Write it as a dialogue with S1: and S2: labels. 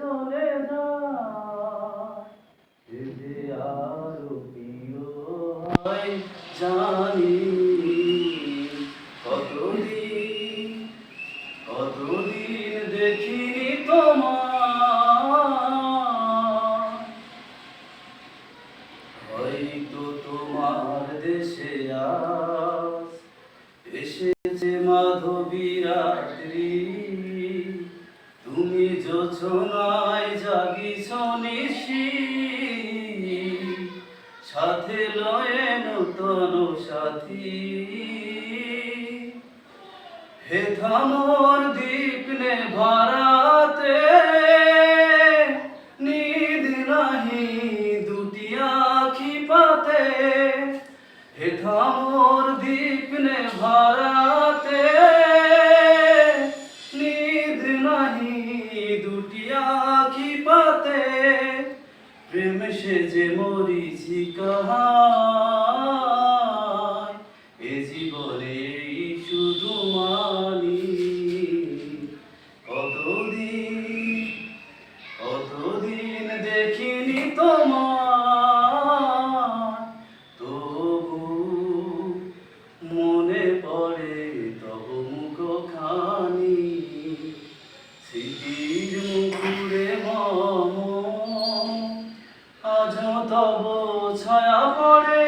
S1: চলে যায়, সে যে আরো প্রিয় হয় জানি। কতদিন দেখিনি তোমার, হয়তো তোমার দেশে আজ এসেছে মাধবী রাত্রি। তুমি যোছনায় জাগিছ নিশি, সাথে লয়ে নূতন সাথী। হে থামর দীপ নে ভারাতে, নিদ নাহি দুটি আখি পাতে। হে থামর দীপ নে ভারাতে, নিদ নাহি দুটি আখি পাতে। প্রেম সেজে মরিচিকা হায়, এ জীবনে শুধু মানি। কতদিন দেখিনি তোমার, তবু মনে পড়ে তব মুখখানি। স্মৃতির মুকুরে মম আজ তব ছায়া পড়ে।